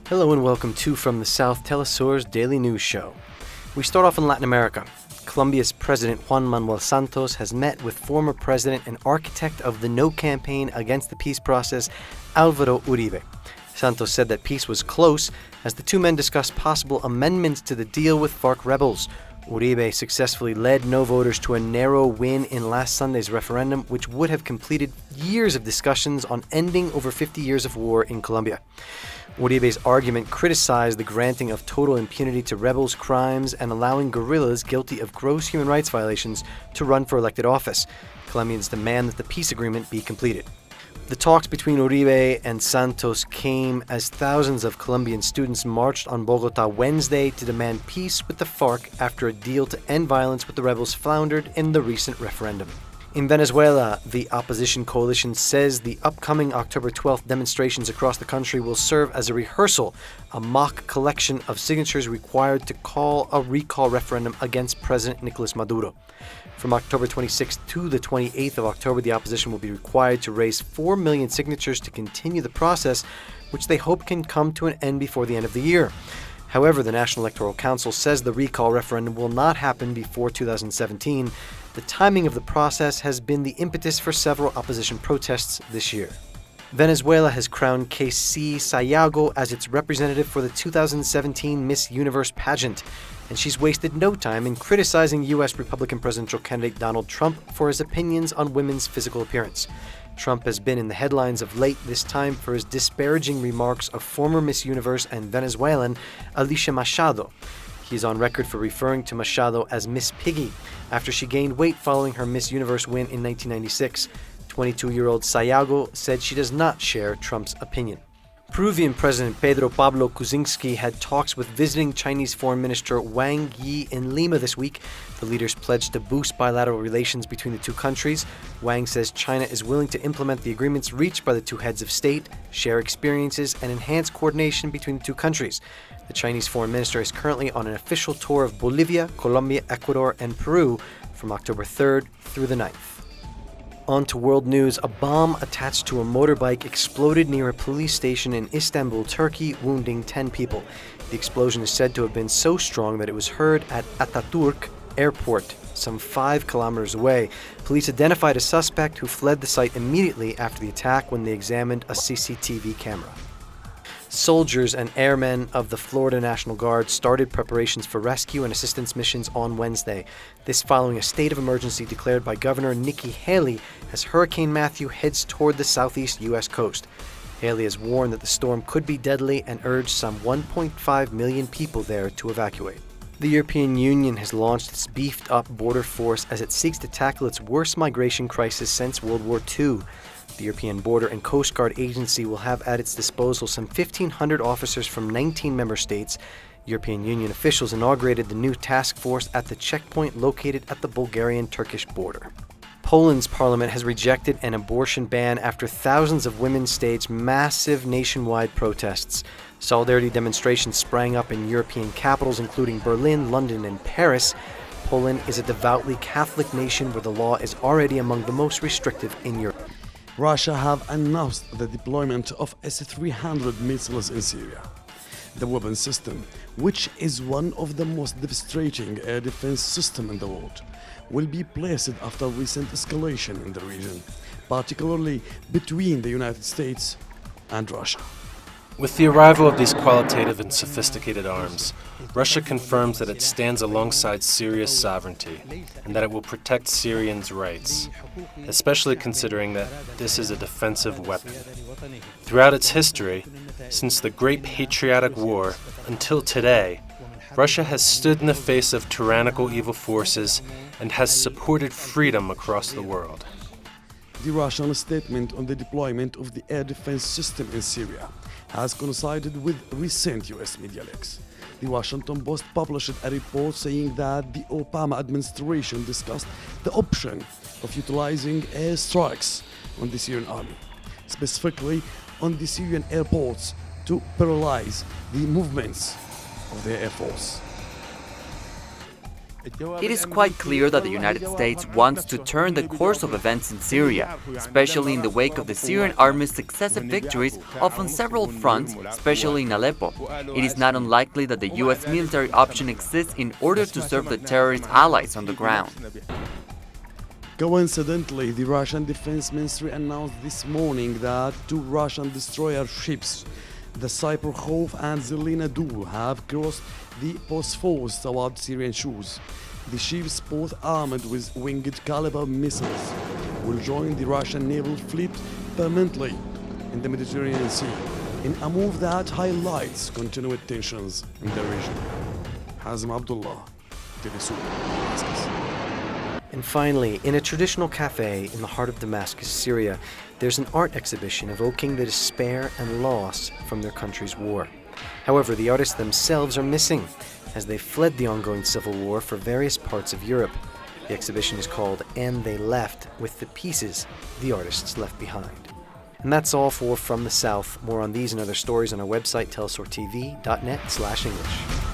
Hello and welcome to From the South, teleSur's daily news show. We start off in Latin America. Colombia's President Juan Manuel Santos has met with former president and architect of the No campaign against the peace process, Álvaro Uribe. Santos said that peace was close as the two men discussed possible amendments to the deal with FARC rebels. Uribe successfully led No voters to a narrow win in last Sunday's referendum, which would have completed years of discussions on ending over 50 years of war in Colombia. Uribe's argument criticized the granting of total impunity to rebels' crimes and allowing guerrillas guilty of gross human rights violations to run for elected office. Colombians demand that the peace agreement be completed. The talks between Uribe and Santos came as thousands of Colombian students marched on Bogotá Wednesday to demand peace with the FARC after a deal to end violence with the rebels floundered in the recent referendum. In Venezuela, the opposition coalition says the upcoming October 12th demonstrations across the country will serve as a rehearsal, a mock collection of signatures required to call a recall referendum against President Nicolas Maduro. From October 26th to the 28th of October, the opposition will be required to raise 4 million signatures to continue the process, which they hope can come to an end before the end of the year. However, the National Electoral Council says the recall referendum will not happen before 2017. The timing of the process has been the impetus for several opposition protests this year. Venezuela has crowned Casey Sayago as its representative for the 2017 Miss Universe pageant, and she's wasted no time in criticizing U.S. Republican presidential candidate Donald Trump for his opinions on women's physical appearance. Trump has been in the headlines of late, this time for his disparaging remarks of former Miss Universe and Venezuelan Alicia Machado. He is on record for referring to Machado as Miss Piggy after she gained weight following her Miss Universe win in 1996. 22-year-old Sayago said she does not share Trump's opinion. Peruvian President Pedro Pablo Kuczynski had talks with visiting Chinese Foreign Minister Wang Yi in Lima this week. The leaders pledged to boost bilateral relations between the two countries. Wang says China is willing to implement the agreements reached by the two heads of state, share experiences, and enhance coordination between the two countries. The Chinese Foreign Minister is currently on an official tour of Bolivia, Colombia, Ecuador, and Peru from October 3rd through the 9th. On to world news. A bomb attached to a motorbike exploded near a police station in Istanbul, Turkey, wounding 10 people. The explosion is said to have been so strong that it was heard at Ataturk Airport, some 5 kilometers away. Police identified a suspect who fled the site immediately after the attack when they examined a CCTV camera. Soldiers and airmen of the Florida National Guard started preparations for rescue and assistance missions on Wednesday. This following a state of emergency declared by Governor Nikki Haley as Hurricane Matthew heads toward the southeast U.S. coast. Haley has warned that the storm could be deadly and urged some 1.5 million people there to evacuate. The European Union has launched its beefed-up border force as it seeks to tackle its worst migration crisis since World War II. The European Border and Coast Guard Agency will have at its disposal some 1,500 officers from 19 member states. European Union officials inaugurated the new task force at the checkpoint located at the Bulgarian-Turkish border. Poland's parliament has rejected an abortion ban after thousands of women staged massive nationwide protests. Solidarity demonstrations sprang up in European capitals including Berlin, London, and Paris. Poland is a devoutly Catholic nation where the law is already among the most restrictive in Europe. Russia have announced the deployment of S-300 missiles in Syria. The weapon system, which is one of the most devastating air defense systems in the world, will be placed after recent escalation in the region, particularly between the United States and Russia. With the arrival of these qualitative and sophisticated arms, Russia confirms that it stands alongside Syria's sovereignty and that it will protect Syrians' rights, especially considering that this is a defensive weapon. Throughout its history, since the Great Patriotic War until today, Russia has stood in the face of tyrannical evil forces and has supported freedom across the world. The Russian statement on the deployment of the air defense system in Syria has coincided with recent US media leaks. The Washington Post published a report saying that the Obama administration discussed the option of utilizing airstrikes on the Syrian army, specifically on the Syrian airports, to paralyze the movements of their air force. It is quite clear that the United States wants to turn the course of events in Syria, especially in the wake of the Syrian army's successive victories on several fronts, especially in Aleppo. It is not unlikely that the U.S. military option exists in order to serve the terrorist allies on the ground. Coincidentally, the Russian Defense Ministry announced this morning that two Russian destroyer ships, the Cyberkhov and Zelina II, have crossed the Bosphorus toward Syrian shores. The ships, both armed with winged caliber missiles, will join the Russian naval fleet permanently in the Mediterranean Sea, in a move that highlights continued tensions in the region. Hazim Abdullah, teleSur's, Damascus. And finally, in a traditional cafe in the heart of Damascus, Syria, there's an art exhibition evoking the despair and loss from their country's war. However, the artists themselves are missing, as they fled the ongoing civil war for various parts of Europe. The exhibition is called And They Left, with the pieces the artists left behind. And that's all for From the South. More on these and other stories on our website, telesurtv.net/English.